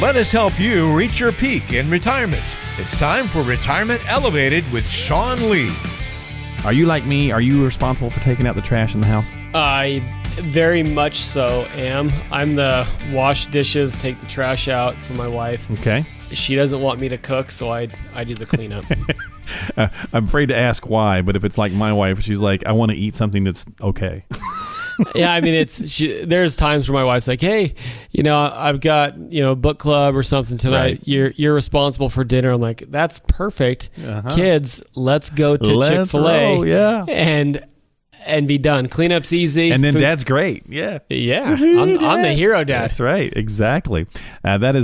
Let us help you reach your peak in retirement. It's time for Retirement Elevated with Sean Lee. Are you like me? Are you responsible for taking out the trash in the house? I very much so am. I'm the wash dishes, take the trash out for my wife. Okay. She doesn't want me to cook, so I do the cleanup. I'm afraid to ask why, but if it's like my wife, she's like, I want to eat something that's okay. Yeah, I mean, there's times where my wife's like, hey, I've got, book club or something tonight. Right. You're responsible for dinner. I'm like, that's perfect. Uh-huh. Kids, let's go to Chick-fil-A roll, yeah. and be done. Cleanup's easy. And then Dad's great. Yeah. Yeah. I'm the hero dad. That's right. Exactly. That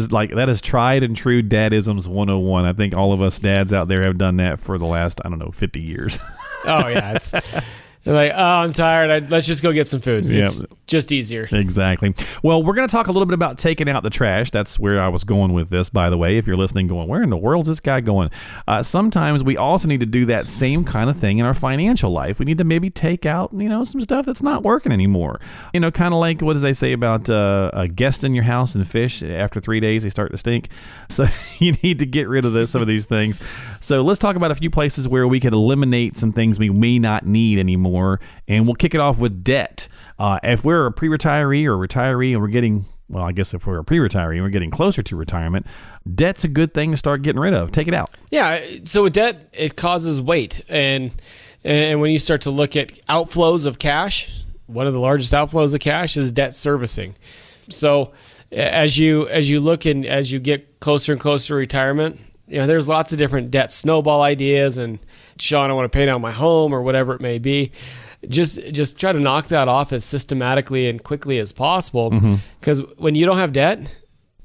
is tried and true dadisms 101. I think all of us dads out there have done that for the last, 50 years. Oh, yeah. They're like, oh, I'm tired. Let's just go get some food. It's just easier. Exactly. Well, we're going to talk a little bit about taking out the trash. That's where I was going with this, by the way. If you're listening going, where in the world is this guy going? Sometimes we also need to do that same kind of thing in our financial life. We need to maybe take out, some stuff that's not working anymore. Kind of like, what does they say about a guest in your house and fish? After 3 days, they start to stink. So you need to get rid of some of these things. So let's talk about a few places where we could eliminate some things we may not need anymore. And we'll kick it off with debt. If we're a pre-retiree or retiree and we're getting, well, I guess if we're a pre-retiree and we're getting closer to retirement, debt's a good thing to start getting rid of. Take it out. Yeah. So with debt, it causes weight. And when you start to look at outflows of cash, one of the largest outflows of cash is debt servicing. So as you look and as you get closer and closer to retirement, there's lots of different debt snowball ideas, and Sean, I want to pay down my home or whatever it may be. Just try to knock that off as systematically and quickly as possible. Because when you don't have debt,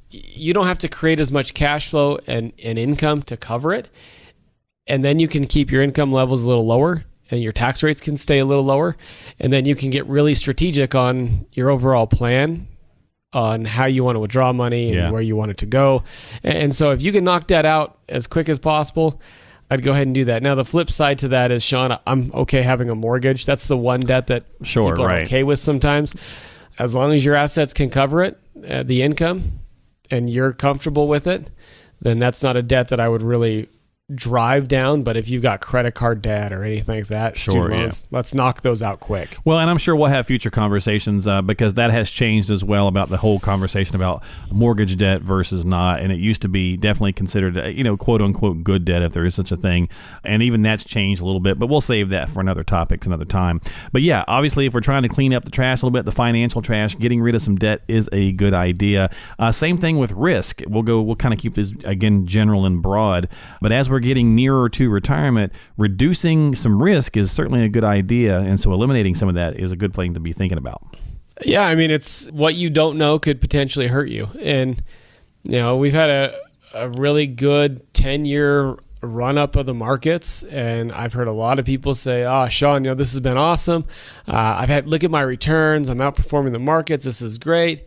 you don't have to create as much cash flow and income to cover it. And then you can keep your income levels a little lower and your tax rates can stay a little lower. And then you can get really strategic on your overall plan on how you want to withdraw money and where you want it to go. And so if you can knock that out as quick as possible, I'd go ahead and do that. Now, the flip side to that is, Sean, I'm okay having a mortgage. That's the one debt that people are okay with sometimes. As long as your assets can cover it, the income, and you're comfortable with it, then that's not a debt that I would really drive down. But if you've got credit card debt or anything like that, student loans, let's knock those out quick. Well, and I'm sure we'll have future conversations because that has changed as well about the whole conversation about mortgage debt versus not. And it used to be definitely considered, quote unquote, good debt if there is such a thing. And even that's changed a little bit, but we'll save that for another topic, another time. But yeah, obviously, if we're trying to clean up the trash a little bit, the financial trash, getting rid of some debt is a good idea. Same thing with risk. We'll kind of keep this, again, general and broad. But as we're getting nearer to retirement, reducing some risk is certainly a good idea. And so eliminating some of that is a good thing to be thinking about. Yeah, I mean, it's what you don't know could potentially hurt you. And, we've had a really good 10-year run up of the markets. And I've heard a lot of people say, Sean, this has been awesome. Look at my returns. I'm outperforming the markets. This is great.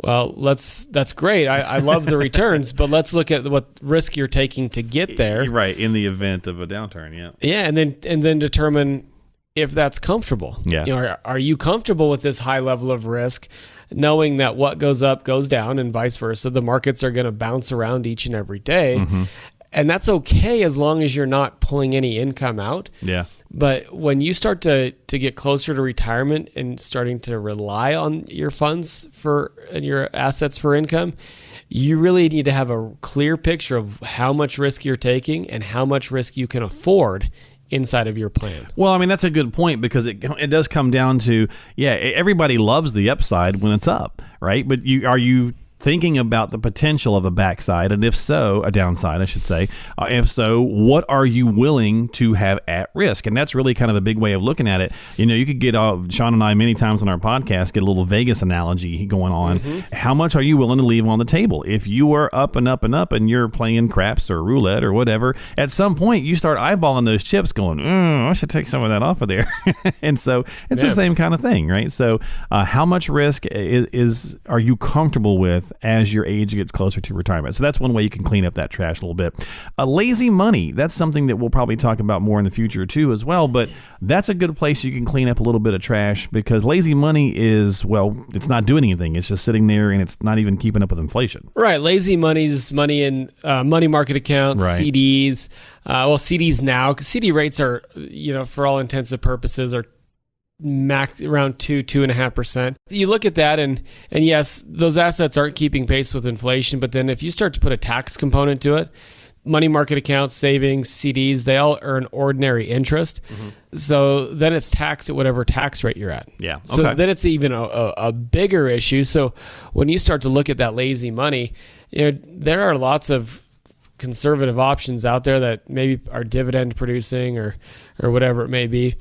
Well, that's great. I love the returns, but let's look at what risk you're taking to get there. Right, in the event of a downturn, yeah. Yeah, and then determine if that's comfortable. Yeah. Are you comfortable with this high level of risk, knowing that what goes up goes down and vice versa? The markets are going to bounce around each and every day. Mm-hmm. And that's okay as long as you're not pulling any income out. Yeah. But when you start to get closer to retirement and starting to rely on your funds and your assets for income, you really need to have a clear picture of how much risk you're taking and how much risk you can afford inside of your plan. Well, I mean, that's a good point because it does come down to, everybody loves the upside when it's up, right? But are you thinking about the potential of a backside, and if so, a downside, I should say. If so, what are you willing to have at risk? And that's really kind of a big way of looking at it. You could get, Sean and I many times on our podcast, get a little Vegas analogy going on. Mm-hmm. How much are you willing to leave on the table? If you are up and up and up and you're playing craps or roulette or whatever, at some point you start eyeballing those chips going, I should take some of that off of there. And so it's the same kind of thing, right? So how much risk are you comfortable with worth as your age gets closer to retirement. So that's one way you can clean up that trash a little bit. Lazy money, that's something that we'll probably talk about more in the future too as well, but that's a good place you can clean up a little bit of trash, because lazy money is, well, it's not doing anything. It's just sitting there and it's not even keeping up with inflation. Right. Lazy money is money in money market accounts, right. CDs. CDs now, because CD rates are, for all intents and purposes, are max around 2.5%. You look at that and yes, those assets aren't keeping pace with inflation, but then if you start to put a tax component to it, money market accounts, savings, CDs, they all earn ordinary interest. Mm-hmm. So then it's taxed at whatever tax rate you're at. Yeah. Okay. So then it's even a bigger issue. So when you start to look at that lazy money, there are lots of conservative options out there that maybe are dividend producing or whatever it may be.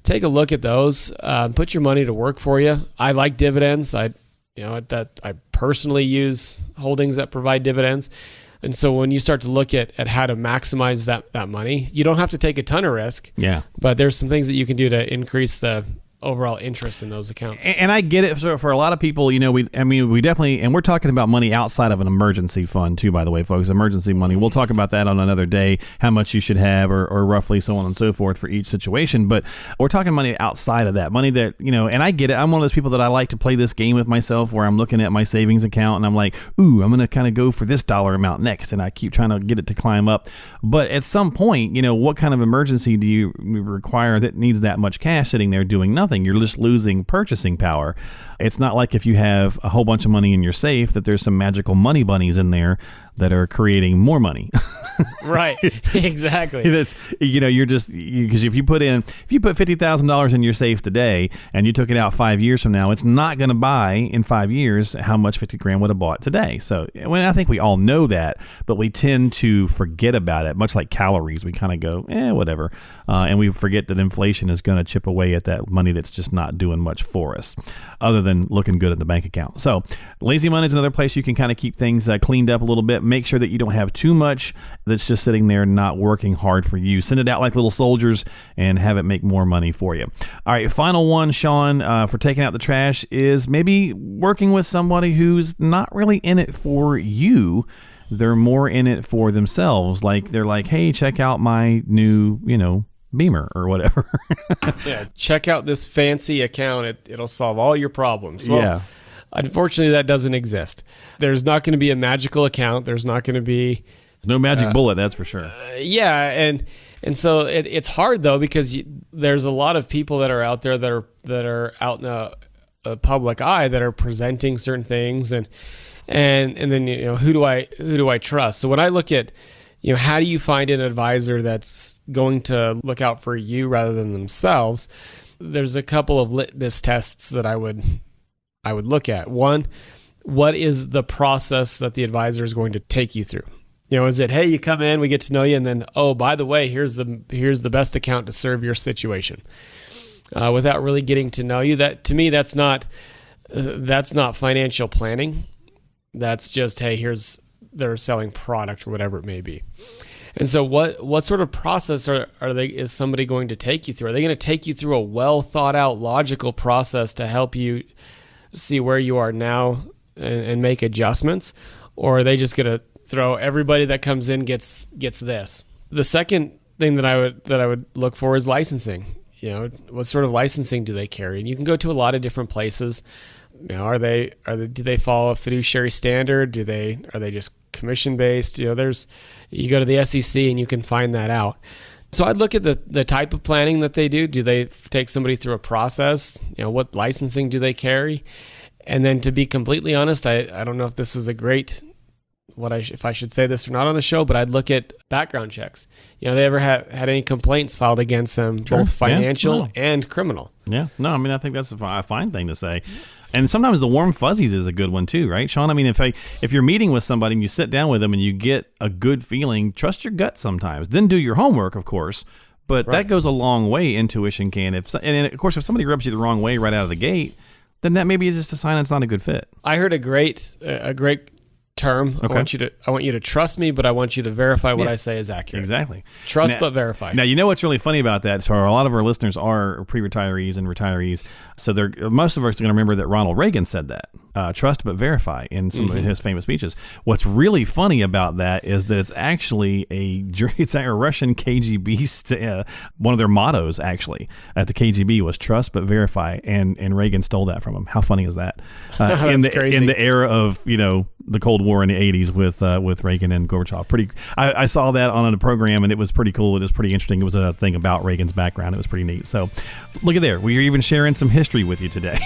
Take a look at those. Put your money to work for you. I like dividends. I personally use holdings that provide dividends. And so when you start to look at how to maximize that money, you don't have to take a ton of risk. Yeah. But there's some things that you can do to increase the overall interest in those accounts. And I get it. So for a lot of people, we definitely, and we're talking about money outside of an emergency fund too, by the way, folks. Emergency money. We'll talk about that on another day, how much you should have or roughly so on and so forth for each situation. But we're talking money outside of that. Money that, and I get it. I'm one of those people that I like to play this game with myself where I'm looking at my savings account and I'm like, ooh, I'm going to kind of go for this dollar amount next. And I keep trying to get it to climb up. But at some point, what kind of emergency do you require that needs that much cash sitting there doing nothing? You're just losing purchasing power. It's not like if you have a whole bunch of money in your safe that there's some magical money bunnies in there that are creating more money. Right. Exactly. That's, you're just, because if you put $50,000 in your safe today and you took it out 5 years from now, it's not going to buy in 5 years how much 50 grand would have bought today. So I think we all know that, but we tend to forget about it, much like calories. We kind of go, whatever. And we forget that inflation is going to chip away at that money that's just not doing much for us other than looking good at the bank account. So lazy money is another place you can kind of keep things cleaned up a little bit. Make sure that you don't have too much that's just sitting there not working hard for you. Send it out like little soldiers and have it make more money for you. All right, final one, Sean, for taking out the trash is maybe working with somebody who's not really in it for you. They're more in it for themselves. Like they're like, hey, check out my new, Beamer or whatever. Yeah, check out this fancy account. It'll solve all your problems. Well, yeah. Unfortunately, that doesn't exist. There's not going to be a magical account. There's not going to be no magic bullet, that's for sure. And so it's hard though, because there's a lot of people that are out there that are out in a public eye that are presenting certain things, and then who do I trust? So when I look at how do you find an advisor that's going to look out for you rather than themselves? There's a couple of litmus tests that I would look at. One, what is the process that the advisor is going to take you through? Is it, hey, you come in, we get to know you, and then, oh, by the way, here's the best account to serve your situation, without really getting to know you? That, to me, that's not financial planning. That's just, hey, they're selling product or whatever it may be. And so what sort of process is somebody going to take you through? Are they going to take you through a well thought out, logical process to help you see where you are now and make adjustments? Or are they just going to throw everybody that comes in gets this? The second thing that I would look for is licensing. What sort of licensing do they carry? And you can go to a lot of different places. Do they follow a fiduciary standard? Are they just commission based? You go to the SEC and you can find that out. So I'd look at the type of planning that they do. Do they take somebody through a process? What licensing do they carry? And then, to be completely honest, I don't know if this is a great, if I should say this or not on the show, but I'd look at background checks. They ever had any complaints filed against them, sure. both financial and criminal? Yeah. No, I think that's a fine thing to say. And sometimes the warm fuzzies is a good one too, right, Sean? If you're meeting with somebody and you sit down with them and you get a good feeling, trust your gut sometimes. Then do your homework, of course. But That goes a long way. Intuition can. And of course, if somebody rubs you the wrong way right out of the gate, then that maybe is just a sign it's not a good fit. I heard a great term. Okay. I want you to trust me, but I want you to verify what I say is accurate. Exactly. Trust but verify. Now, you know what's really funny about that? So a lot of our listeners are pre-retirees and retirees. So most of us are going to remember that Ronald Reagan said that, trust but verify, in some of his famous speeches. What's really funny about that is that it's actually a Russian KGB, one of their mottos actually at the KGB was trust but verify, and Reagan stole that from him. How funny is that? That's crazy. In the era of the Cold War in the 80s with Reagan and Gorbachev. I saw that on a program, and it was pretty cool. It was pretty interesting. It was a thing about Reagan's background. It was pretty neat. So look at there. We're even sharing some history with you today.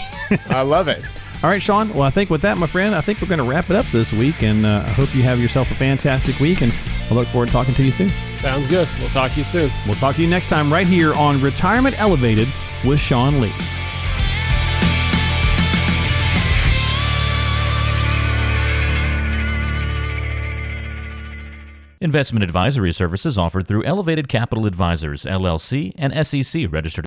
I love it. All right, Sean. Well, I think with that, my friend, I think we're going to wrap it up this week, and I hope you have yourself a fantastic week, and I look forward to talking to you soon. Sounds good. We'll talk to you soon. We'll talk to you next time right here on Retirement Elevated with Sean Lee. Investment advisory services offered through Elevated Capital Advisors, LLC, and SEC registered